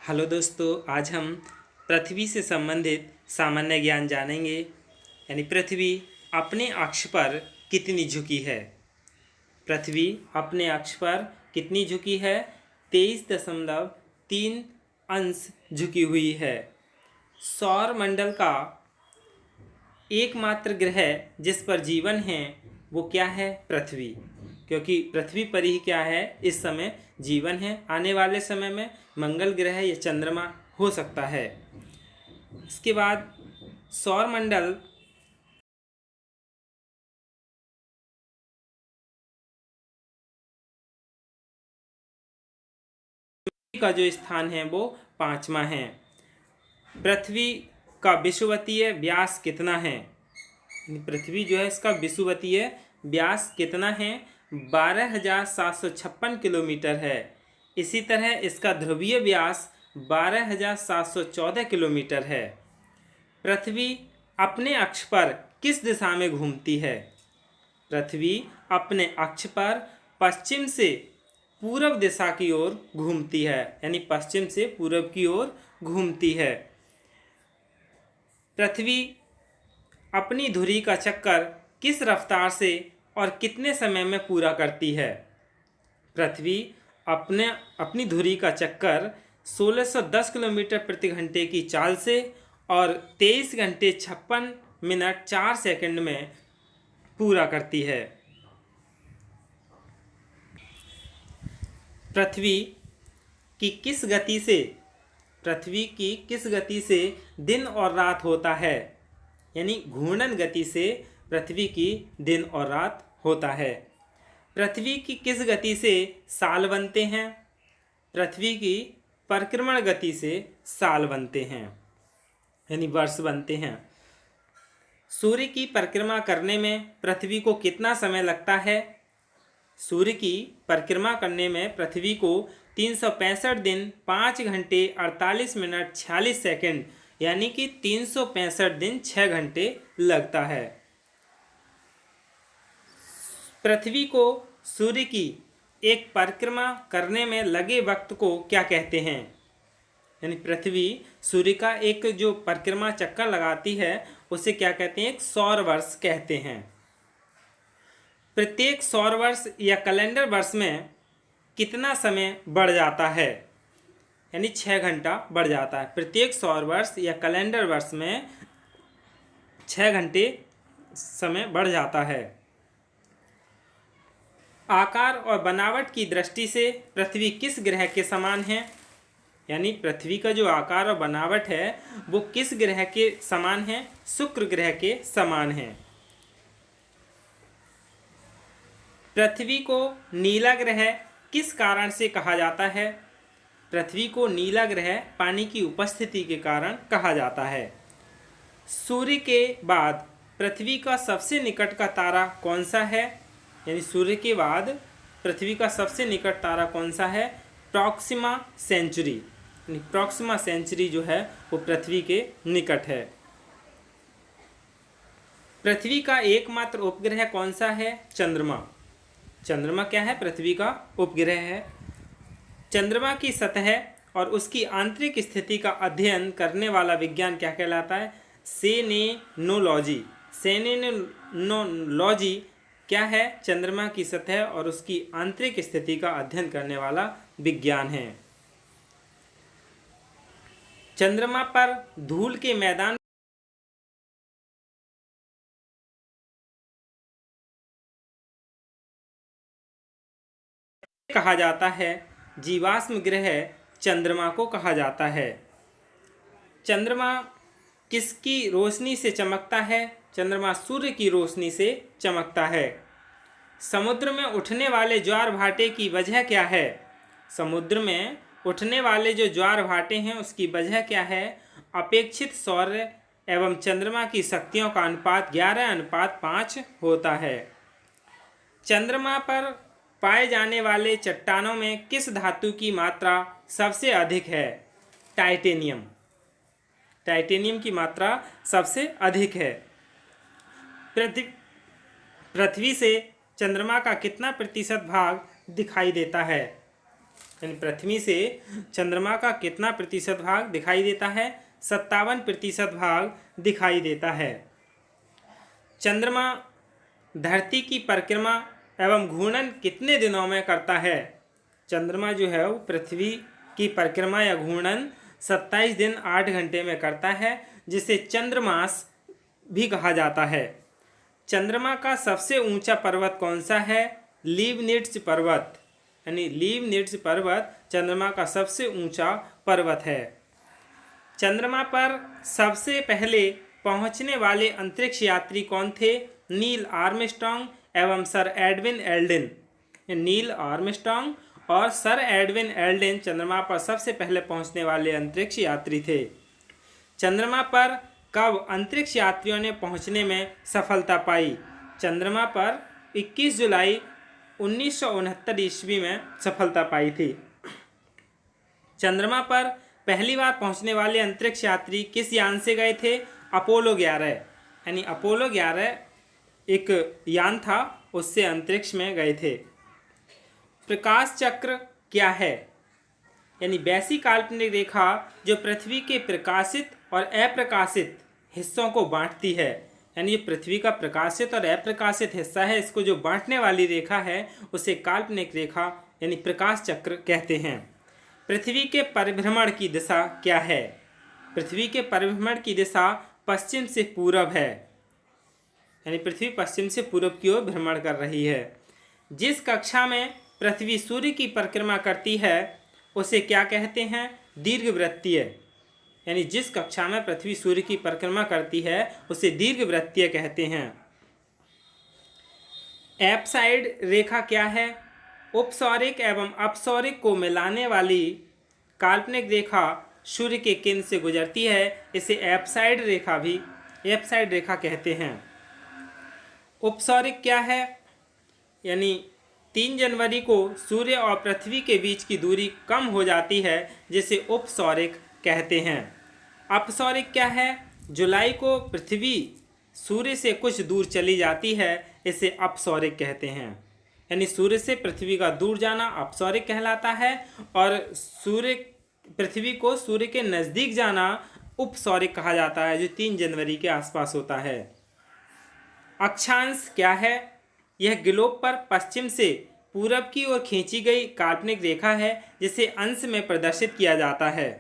Hello दोस्तों, आज हम पृथ्वी से संबंधित सामान्य ज्ञान जानेंगे। यानी पृथ्वी अपने अक्ष पर कितनी झुकी है। पृथ्वी अपने अक्ष पर कितनी झुकी है? 23.3 अंश झुकी हुई है। सौर मंडल का एकमात्र ग्रह जिस पर जीवन है वो क्या है? पृथ्वी। क्योंकि पृथ्वी पर ही क्या है, इस समय जीवन है। आने वाले समय में मंगल ग्रह या चंद्रमा हो सकता है। इसके बाद सौर मंडल का जो स्थान है वो 5वां है। पृथ्वी का विषुवतीय व्यास कितना है? पृथ्वी जो है इसका विषुवतीय व्यास कितना है? 12,756 किलोमीटर है। इसी तरह इसका ध्रुवीय व्यास 12,714 किलोमीटर है। पृथ्वी अपने अक्ष पर किस दिशा में घूमती है? पृथ्वी अपने अक्ष पर पश्चिम से पूर्व दिशा की ओर घूमती है। यानी पश्चिम से पूर्व की ओर घूमती है। पृथ्वी अपनी धुरी का चक्कर किस रफ्तार से और कितने समय में पूरा करती है? पृथ्वी अपनी धुरी का चक्कर 1610 किलोमीटर प्रति घंटे की चाल से और 23 घंटे 56 मिनट 4 सेकंड में पूरा करती है। पृथ्वी की किस गति से दिन और रात होता है? यानी घूर्णन गति से पृथ्वी की दिन और रात होता है। पृथ्वी की किस गति से साल बनते हैं? पृथ्वी की परिक्रमण गति से साल बनते हैं, यानी वर्ष बनते हैं। सूर्य की परिक्रमा करने में पृथ्वी को कितना समय लगता है? सूर्य की परिक्रमा करने में पृथ्वी को 365 दिन 5 घंटे 48 मिनट 46 सेकंड यानी कि 365 दिन 6 घंटे लगता है। पृथ्वी को सूर्य की एक परिक्रमा करने में लगे वक्त को क्या कहते हैं? यानी पृथ्वी सूर्य का एक जो परिक्रमा चक्कर लगाती है उसे क्या कहते हैं? एक सौर वर्ष कहते हैं। प्रत्येक सौर वर्ष या कैलेंडर वर्ष में कितना समय बढ़ जाता है? यानी 6 घंटा बढ़ जाता है। प्रत्येक सौर वर्ष या कैलेंडर वर्ष में 6 घंटे समय बढ़ जाता है। आकार और बनावट की दृष्टि से पृथ्वी किस ग्रह के समान है? यानी पृथ्वी का जो आकार और बनावट है वो किस ग्रह के समान है? शुक्र ग्रह के समान है। पृथ्वी को नीला ग्रह किस कारण से कहा जाता है? पृथ्वी को नीला ग्रह पानी की उपस्थिति के कारण कहा जाता है। सूर्य के बाद पृथ्वी का सबसे निकट का तारा कौन सा है? यानी सूर्य के बाद पृथ्वी का सबसे निकट तारा कौन सा है? Proxima Centauri. प्रॉक्सिमा सेंचुरी जो है वो पृथ्वी के निकट है। पृथ्वी का एकमात्र उपग्रह कौन सा है? चंद्रमा। चंद्रमा क्या है? पृथ्वी का उपग्रह है। चंद्रमा की सतह और उसकी आंतरिक स्थिति का अध्ययन करने वाला विज्ञान क्या कहलाता है? सेलेनोलॉजी। सेलेनोलॉजी क्या है? चंद्रमा की सतह और उसकी आंतरिक स्थिति का अध्ययन करने वाला विज्ञान है। चंद्रमा पर धूल के मैदान कहा जाता है। जीवाश्म ग्रह चंद्रमा को कहा जाता है। चंद्रमा किसकी रोशनी से चमकता है? चंद्रमा सूर्य की रोशनी से चमकता है। समुद्र में उठने वाले ज्वार भाटे की वजह क्या है? समुद्र में उठने वाले जो ज्वार भाटे हैं उसकी वजह क्या है? अपेक्षित सौर्य एवं चंद्रमा की शक्तियों का अनुपात 11:5 होता है। चंद्रमा पर पाए जाने वाले चट्टानों में किस धातु की मात्रा सबसे अधिक है? टाइटेनियम। टाइटेनियम की मात्रा सबसे अधिक है। पृथ्वी से चंद्रमा का कितना प्रतिशत भाग दिखाई देता है? यानी पृथ्वी से चंद्रमा का कितना प्रतिशत भाग दिखाई देता है? 57% भाग दिखाई देता है। चंद्रमा धरती की परिक्रमा एवं घूर्णन कितने दिनों में करता है? चंद्रमा जो है वो पृथ्वी की परिक्रमा या घूर्णन 27 दिन 8 घंटे में करता है, जिसे चंद्रमास भी कहा जाता है। चंद्रमा का सबसे ऊंचा पर्वत कौन सा है? लीबनिट्ज पर्वत, यानी लीबनिट्ज पर्वत चंद्रमा का सबसे ऊंचा पर्वत है। चंद्रमा पर सबसे पहले पहुंचने वाले अंतरिक्ष यात्री कौन थे? नील आर्मस्ट्रॉन्ग एवं sir Edwin Aldrin. Neil Armstrong और सर एडविन एल्ड्रिन चंद्रमा पर सबसे पहले पहुंचने वाले अंतरिक्ष यात्री थे। चंद्रमा पर कब अंतरिक्ष यात्रियों ने पहुंचने में सफलता पाई? चंद्रमा पर 21 जुलाई 1969 ईस्वी में सफलता पाई थी। चंद्रमा पर पहली बार पहुंचने वाले अंतरिक्ष यात्री किस यान से गए थे? अपोलो 11, यानी अपोलो 11 एक यान था, उससे अंतरिक्ष में गए थे। प्रकाश चक्र क्या है? यानी वैसी काल्पनिक रेखा जो पृथ्वी के प्रकाशित और अप्रकाशित हिस्सों को बांटती है। यानी ये पृथ्वी का प्रकाशित और अप्रकाशित हिस्सा है, इसको जो बांटने वाली रेखा है उसे काल्पनिक रेखा यानी प्रकाश चक्र कहते हैं। पृथ्वी के परिभ्रमण की दिशा क्या है? पृथ्वी के परिभ्रमण की दिशा पश्चिम से पूरब है, यानी पृथ्वी पश्चिम से पूरब की ओर भ्रमण कर रही है। जिस कक्षा में पृथ्वी सूर्य की परिक्रमा करती है उसे क्या कहते हैं? दीर्घवृत्तीय। यानी जिस कक्षा में पृथ्वी सूर्य की परिक्रमा करती है उसे दीर्घवृत्तीय कहते हैं। एपसाइड रेखा क्या है? उपसौरिक एवं अपसौरिक को मिलाने वाली काल्पनिक रेखा सूर्य के केंद्र से गुजरती है, इसे एपसाइड रेखा कहते हैं। उपसौरिक क्या है? यानी 3 जनवरी को सूर्य और पृथ्वी के बीच की दूरी कम हो जाती है, जिसे उपसौरिक कहते हैं। अपसौरिक क्या है? जुलाई को पृथ्वी सूर्य से कुछ दूर चली जाती है, इसे अपसौरिक कहते हैं। यानी सूर्य से पृथ्वी का दूर जाना अपसौरिक कहलाता है और पृथ्वी को सूर्य के नज़दीक जाना उपसौरिक कहा जाता है, जो 3 जनवरी के आसपास होता है। अक्षांश क्या है? यह ग्लोब पर पश्चिम से पूरब की ओर खींची गई काल्पनिक रेखा है, जिसे अंश में प्रदर्शित किया जाता है।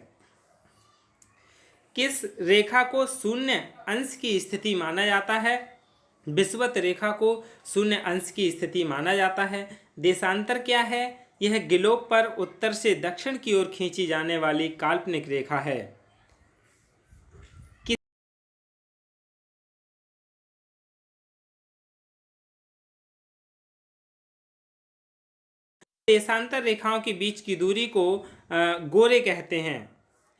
किस रेखा को शून्य अंश की स्थिति माना जाता है? विषुवत रेखा को शून्य अंश की स्थिति माना जाता है। देशांतर क्या है? यह ग्लोब पर उत्तर से दक्षिण की ओर खींची जाने वाली काल्पनिक रेखा है। देशांतर रेखाओं के बीच की दूरी को गोरे कहते हैं।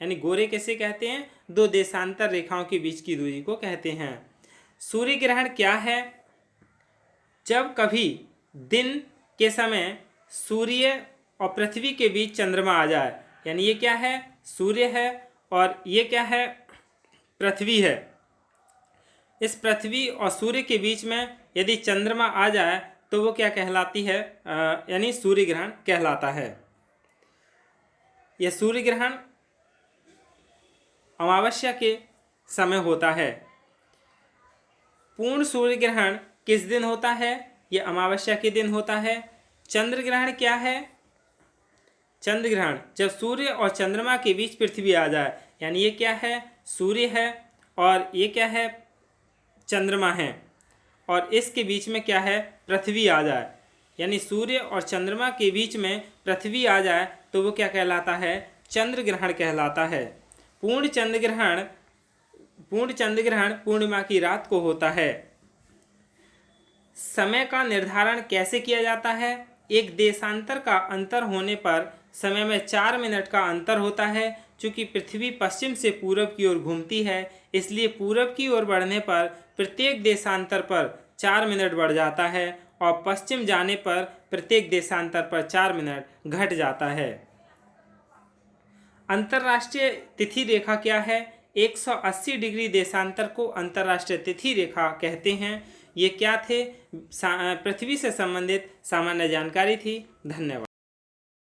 यानी गोरे कैसे कहते हैं? 2 देशांतर रेखाओं के बीच की दूरी को कहते हैं। सूर्य ग्रहण क्या है? जब कभी दिन के समय सूर्य और पृथ्वी के बीच चंद्रमा आ जाए। यानी ये क्या है? सूर्य है और ये क्या है? पृथ्वी है। इस पृथ्वी और सूर्य के बीच में यदि चंद्रमा आ जाए तो वो क्या कहलाती है? यानी सूर्य ग्रहण कहलाता है। यह सूर्य ग्रहण अमावस्या के समय होता है। पूर्ण सूर्य ग्रहण किस दिन होता है? यह अमावस्या के दिन होता है। चंद्र ग्रहण क्या है? चंद्र ग्रहण जब सूर्य और चंद्रमा के बीच पृथ्वी आ जाए। यानी ये क्या है? सूर्य है और ये क्या है? चंद्रमा है और इसके बीच में क्या है? पृथ्वी आ जाए। यानी सूर्य और चंद्रमा के बीच में पृथ्वी आ जाए तो वो क्या कहलाता है? चंद्र ग्रहण कहलाता है। पूर्ण चंद्र ग्रहण पूर्णिमा की रात को होता है। समय का निर्धारण कैसे किया जाता है? एक देशांतर का अंतर होने पर समय में 4 मिनट का अंतर होता है। चूँकि पृथ्वी पश्चिम से पूरब की ओर घूमती है, इसलिए पूरब की ओर बढ़ने पर प्रत्येक देशांतर पर 4 मिनट बढ़ जाता है और पश्चिम जाने पर प्रत्येक देशांतर पर 4 मिनट घट जाता है। अंतर्राष्ट्रीय तिथि रेखा क्या है? 180 डिग्री देशांतर को अंतर्राष्ट्रीय तिथि रेखा कहते हैं। ये क्या थे? पृथ्वी से संबंधित सामान्य जानकारी थी। धन्यवाद।